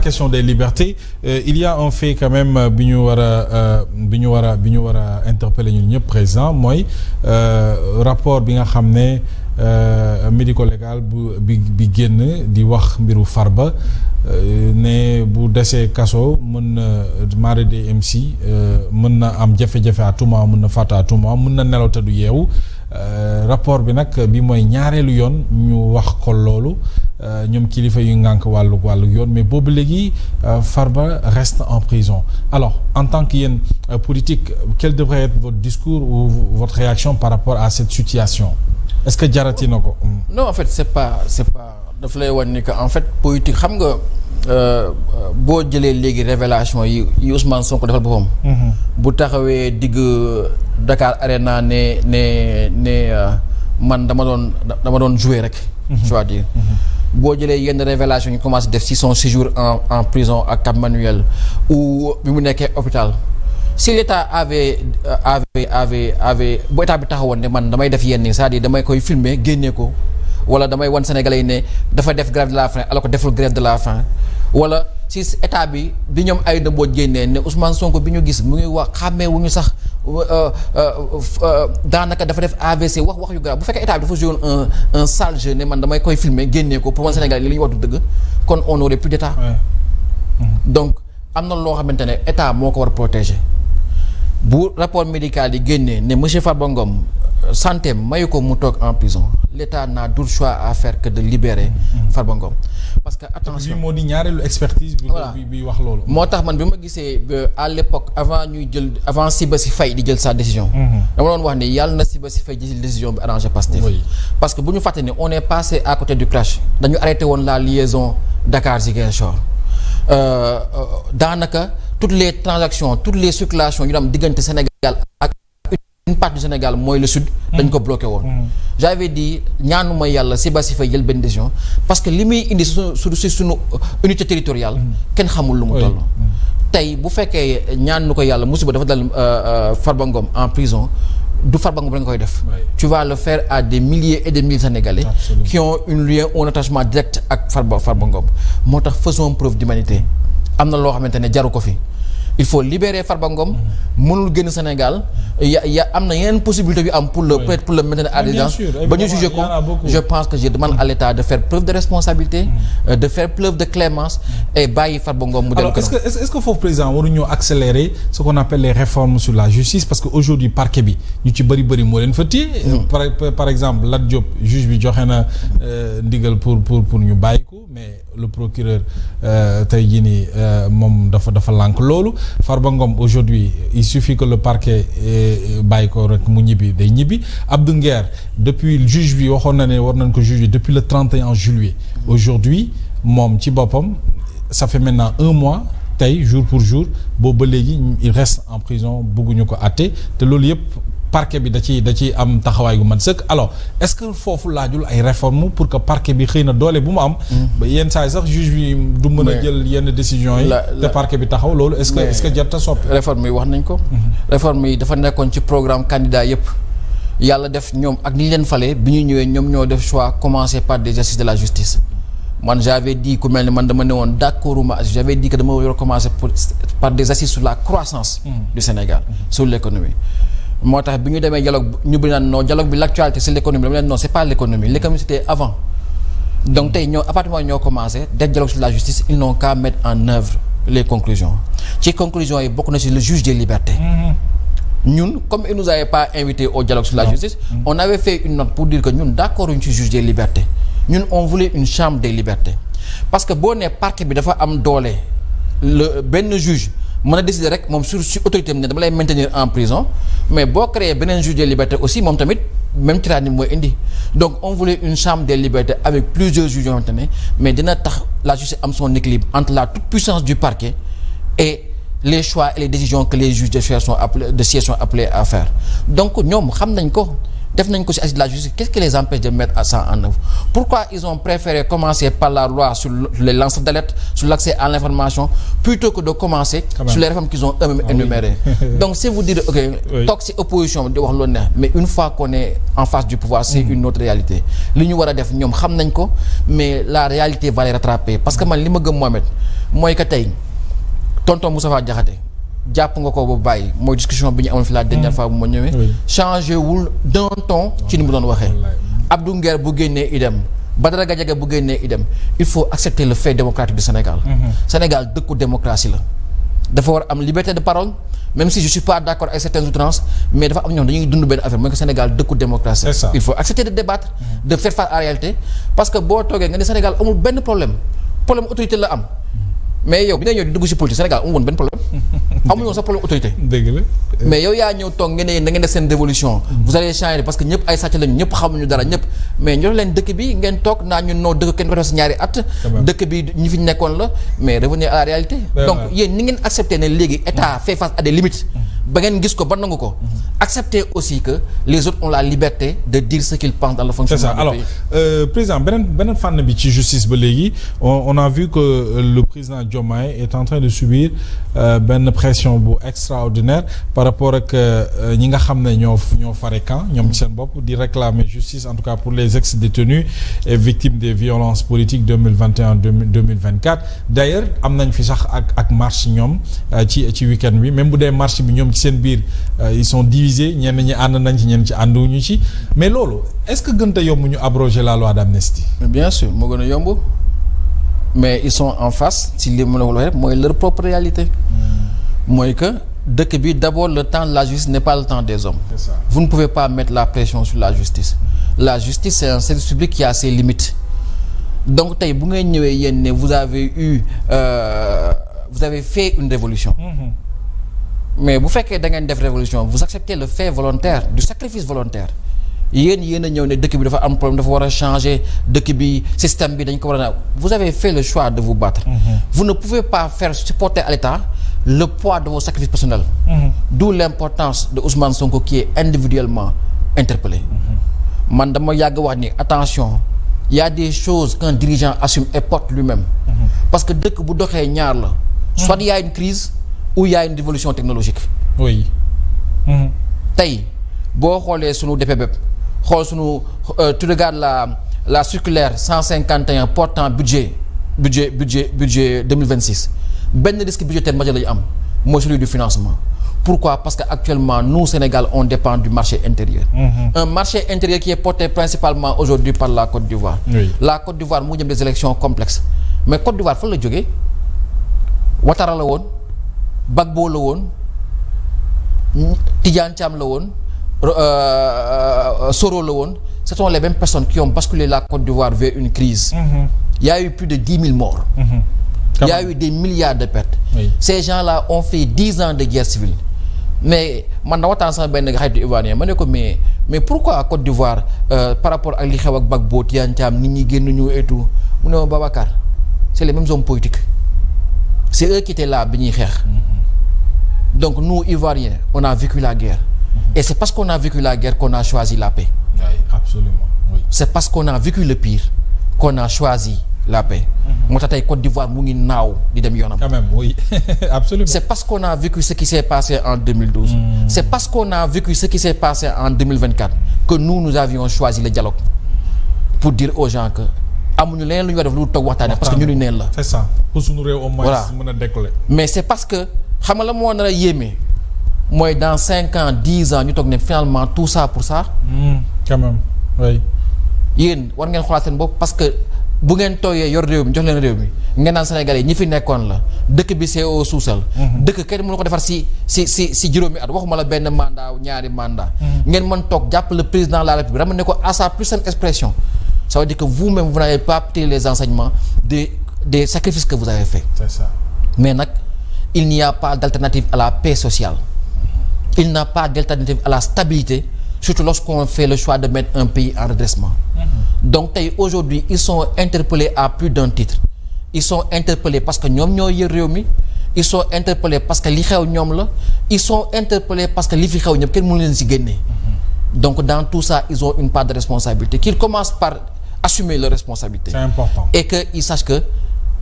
question des libertés il y a un fait quand même bi ñu war a interpeller ñun ñëpp présent mooy rapport bi nga xam ne médico-légal bi génn di wax mbiru Farba ne bu desee kaso mën na mare de MC mën na am jafe-jafe à tout moment mën na fàtte à tout moment mën na nelaw te du yeewu rapport bi nag bi mooy ñaareelu yoon ñu wax ko loolu ñoom kilifa yu ngànk wàllu yoon mais boobu léegi Farba reste en prison alors en tant que yéen politique quel devrait être votre discours ou votre réaction par rapport à cette situation est-ce que jarati na ko. non en fait c'est pas daf lay wan ni que en fait politique xam nga boo jëlee léegi révélation yi Ousmane Sonko defal boppam. bu taxawee digg Dakar Arena ne man dama doon jouer rek. je veux dire. boo jëlee yenn révélation ñu commencé def si son séjour en prison ak Cap Manuel ou bi mu nekkee hôpital. si l'État avait bu état bi taxawoon ne man damay def yenn c'est-à-dire damay koy filmer génne ko wala damay wan Sénégalais yi ne dafa def grève de la faim alors que deful grève de la faim wala si état bi ñoom ay na boo génnee ne Ousmane Sonko bi ñu gis mu ngi wax xàmmee wu ñu sax daanaka dafa def AVC wax yu grave bu fekkee état bi dafa joué un sale jeu ne man damay koy filmer génne ko pour wan Sénégalais yi li ñu wax du dëgg kon on aurait plus d'état. donc am na loo xamante ne état moo ko war protéger. bu rapport médical yi génnee ne monsieur Farba Ngom santé mayu ko mu toog en prison l'État n'a d'autre choix à faire que de libérer Farba Ngom parce que attention moo di ñaareelu expertise bi wax loolu moo tax man bi ma gisee à l'époque avant Sibassi Faye di jël sa décision dama doon wax ne yàlla na Sibassi Faye jël décision bi arrangé Pastef parce que bu ñu fàtte ne on est passé à côté du crash dañu arrêté woon la liaison Dakar-Ziguinchor daanaka toutes les transactions toutes les circulations yu am diggante Sénégal ak une partie du Sénégal mooy le sud dañ ko bloqué woon j'avais dit ñaanuma yàlla Sibassi Faye jël benn décision parce que li muy indi suñu unité territoriale kenn xamul lu mu toll tey bu fekkee ñaanu ko yàlla musiba dafa dal Farba Ngom en prison du Farba Ngom da nga koy def tu vas le faire à des milliers et des milliers de Sénégalais qui ont un lien ou un attachement direct ak Farba Ngom moo tax faisons preuve d'humanité am na loo xamante ne jaru ko fi il faut libérer Farba Ngom mënul génn Sénégal ya am na yeneen possibilité yu am pour le peut-être pour le maintenir à résidence ba ñu juger ko je pense que je demande à l'État de faire preuve de responsabilité de faire preuve de clémence et bàyyi Farba Ngom mu dem alors est-ce que foofu président waruñoo accélérer ce qu'on appelle les réformes sur la justice parce que aujourd'hui parquet bi ñu ci bëri moo leen fa téye par exemple Lat Diop juge bi joxe na ndigal pour ñu bàyyi ko mais le procureur tey jii nii moom dafa lànk loolu Farba Ngom aujourd'hui il suffit que le parquet bàyyi ko rek mu ñibbi day ñibbi Abdou Nguer depuis juge bi waxoon na ne war nañ ko juger depuis le 31 juillet aujourd'hui moom ci boppam ça fait maintenant 1 mois tey jour pour jour boobu ba léegi il reste en prison bëgguñu ko àtte te loolu yëpp parquet bi da ciy am taxawaay gu mat sëkk alors est-ce que foofu laajul ay réformes pour que parquet bi xëy na doole bu mu am. ba yenn saa yi sax juge bi du mën a jël yenn décisions yi. te parquet bi taxaw loolu est-ce que jar ta soppi. réforme yi wax nañ ko. réforme yi dafa nekkoon ci programme candidat yëpp. yàlla def ñoom ak ni leen fale bi ñu ñëwee ñoom ñoo def choix commencer par des assises de la justice. man j'avais dit ku mel ni man dama ne woon d'accorduma j'avais dit que dama war a commencer par des assises sur la croissance. du Sénégal sur l'économie. moo tax bi ñu demee dialogue ñu bi naan non dialogue bi l'actualité c'est l'économie dama leen non c'est pas l'économie c'était avant donc tey ñoo appartement ñoo commencé def dialogue sur la justice ils n'ont qu'à mettre en œuvre les conclusions ci conclusions yi bokk na ci le juge des libertés ñun comme il nous avait pas invité au dialogue sur la justice on avait fait une note pour dire que ñun d'accord uñ ci juge des libertés ñun on voulait une chambre des libertés parce que boo nee parquet bi dafa am doole benn juge mën a décider rek moom sur autorité am ne dama lay maintenir en prison mais boo créer beneen juge des libertés aussi moom tamit même tyrannie mooy indi donc on voulait une chambre des libertés avec plusieurs juges yoo xamante ne mais dina tax la justice am son équilibre entre la toute puissance du parquet et les choix et les décisions que les juges de siège sont appelés à faire donc ñoom xam nañ ko def nañ ko ci assise de la justice, qu'est-ce qui les empêche de mettre ça en œuvre? Pourquoi ils ont préféré commencer par la loi sur les lanceurs d'alerte, sur l'accès à l'information, plutôt que de commencer sur les réformes qu'ils ont eux-mêmes énumérées? Donc si vous dites toog ci opposition di wax loolu neex, mais une fois qu'on est en face du pouvoir, c'est une autre réalité. Li ñu war a def ñoom xam nañ ko, mais la réalité va les rattraper. Parce que man li ma gëm Mohamed mooy que tey tonton Moustapha Diakhaté jàpp nga ko ba bàyyi mooy discussion bi ñu amoon fi la dernière fois bu ma ñëwee. changé wul d'un ton ci ni mu doon waxee. Abdou Nguer bu génnee idem, Badara Gadiaga bu génnee idem, il faut accepter le fait démocratique du Sénégal. Sénégal dëkku démocratie la. dafa war am liberté de parole, même si je suis pas d'accord avec certaines outrances, mais dafa am ñoom dañuy dund benn affaire mooy que Sénégal dëkku démocratie. Il faut accepter de débattre, de faire face à la réalité, parce que boo toogee nga ne Sénégal amul benn problème autorité la am. mais yow bi nga ñëw di dugg ci politique Sénégal amul woon benn problème amuñu woon sax problème autorité. dëgg la. mais yow yaa ñëw toog ngeen ne da ngeen def seen révolution vous allez changer parce que ñëpp ay sàcc lañu ñëpp xamuñu dara ñëpp, mais ñoo leen dëkk bi ngeen toog naa ñu noo dëkk kenn ko def si ñaari at. dëkk bi ñi fi nekkoon la, mais revenir à la réalité. donc yéen ni ngeen accepté ne léegi état fait face à des limites. ba ngeen gis ko ba nangu ko. accepter aussi que les autres ont la liberté de dire ce qu'ils pensent dans le fonctionnement du pays. Alors président beneen fànn bi ci justice ba léegi on a vu que le président Diomaye est en train de subir benn pression bu extraordinaire par rapport ak ñi nga xam ne ñoo fare camp ñoom ci seen bopp di réclamer justice en tout cas pour les ex-détenus et victimes des violences politiques 2021-2024. d'ailleurs am nañ fi sax ak marche ñoom ci week-end bi, même bu dee marche bi ñoom ci seen biir ils sont divisés, ñenn ñi ànd nañ ci ñenn ci ànduñu ci, mais loolu est-ce que gën a yomb ñu abroger la loi d'amnistie? Bien sûr moo gën a yomb, mais ils sont en face si li mu la wax rek mooy leur propre réalité. mooy que dëkk bi d'abord le temps de la justice n'est pas le temps des hommes. C'est ça. Vous ne pouvez pas mettre la pression sur la justice. La justice c'est un service public qui a ses limites. donc tey bu ngeen ñëwee yéen ne vous avez fait une révolution. mais bu fekkee da ngeen def révolution vous acceptez le fait volontaire du sacrifice volontaire. yéen a ñëw ne dëkk bi dafa am problème dafa war a changer dëkk bi système bi dañ ko war a vous avez fait le choix de vous battre. Vous ne pouvez pas faire supporter à l'État le poids de vos sacrifices personnels. D'où l'importance de Ousmane Sonko qui est individuellement interpellé. man dama yàgg wax ni attention, il y a des choses qu'un dirigeant assume et porte lui-même. parce que dëkk bu doxee ñaar la. soit il y a une crise ou il y a une révolution technologique. oui. tey boo xoolee sunu DPBEP xool sunu tu regardes la circulaire 151 portant budget 2026 benn risque budgétaire majeur la ñu am mooy celui du financement. Pourquoi? Parce que actuellement nous Sénégal on dépend du marché intérieur. Un marché intérieur qui est porté principalement aujourd'hui par la Côte d'Ivoire. La Côte d'Ivoire mu jëm des élections complexes, mais Côte d'Ivoire fan la jógee Ouattara la woon, Gbagbo la woon, Tidiane Thiam la woon, Soro la woon. Ce sont les mêmes personnes qui ont basculé la Côte d'Ivoire vers une crise. Il y a eu plus de 10 000 morts. Il y a eu des milliards de pertes. Ces gens-là ont fait 10 ans de guerre civile. mais man da waxtaan sama benn xaritu ivoirien ma ne ko mais pourquoi Côte d'Ivoire par rapport ak li xew ak Gbagbo Tidiane Thiam nit ñi génn ñu et tout mu ne ma Babacar c'est les mêmes hommes politiques c'est eux qui étaient là bi ñuy xeex. Donc nous Ivoiriens on a vécu la guerre. Et c'est parce qu'on a vécu la guerre qu'on a choisi la paix. Oui, absolument. Oui. C'est parce qu'on a vécu le pire qu'on a choisi la paix. moo tax tey Côte d'Ivoire mu ngi naaw di dem yoonam. Quand même, oui. Absolument. C'est parce qu'on a vécu ce qui s'est passé en 2012. C'est parce qu'on a vécu ce qui s'est passé en 2024 que nous avions choisi le dialogue pour dire aux gens que amuñu leneen lu ñu war def lu toog waxtaane parce que ñu ni neen la. C'est ça. Pour suñu réew au moins mën a décoller. Mais c'est parce que xam nga la moo nar a yéeme mooy dans 5 ans 10 ans ñu toog ne finalement tout ça pour ça. Quand même, oui. yéen war ngeen xoolaat seen bopp parce que bu ngeen tooyee yor réew mi jox leen réew mi ngeen naan Sénégalais ñi fi nekkoon la dëkk bi c'est au sous-sol. dëkk kenn mënu ko defar si juróomi at waxuma la benn mandat ñaari mandat. ngeen mën toog jàpp le président de la République ramener ko à sa plus simple expression. Ça veut dire que vous-même vous n'avez pas pris les enseignements des sacrifices que vous avez fait. C'est ça. Mais nag il n'y a pas d'alternative à la paix sociale. Il n'y a pas d'alternative à la stabilité, surtout lorsqu'on fait le choix de mettre un pays en redressement. Donc tey aujourd'hui ils sont interpellés à plus d'un titre. Ils sont interpellés parce que ñoom ñoo yor réew mi. Ils sont interpellés parce que li xew ñoom la. Ils sont interpellés parce que li fi xew ñëpp kenn mënu leen ci génne. donc dans tout ça ils ont une part de responsabilité qu'ils commencent par assumer leurs responsabilités. C'est important. Et que ils sachent que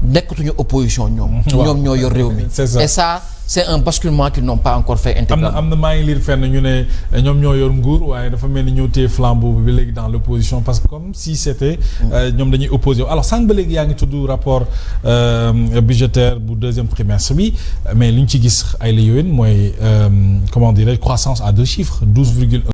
nekkatuñu opposition ñoom. ñoom ñoo yor réew mi. C'est ça. Et ça c'est un basculement qu'ils n'ont pas encore fait intégralement. am na maa ngi lire fenn ñu ne ñoom ñoo yor nguur waaye dafa mel ni ñoo téye flambeau bi léegi dans l'opposition parce que comme si c'était ñoom dañuy opposé alors sànq ba léegi yaa ngi tudd rapport budgétaire bu deuxième trimestre bi mais li ñu ci gis ay la yowin mooy comment dirais-je croissance à 2 chiffres 12,1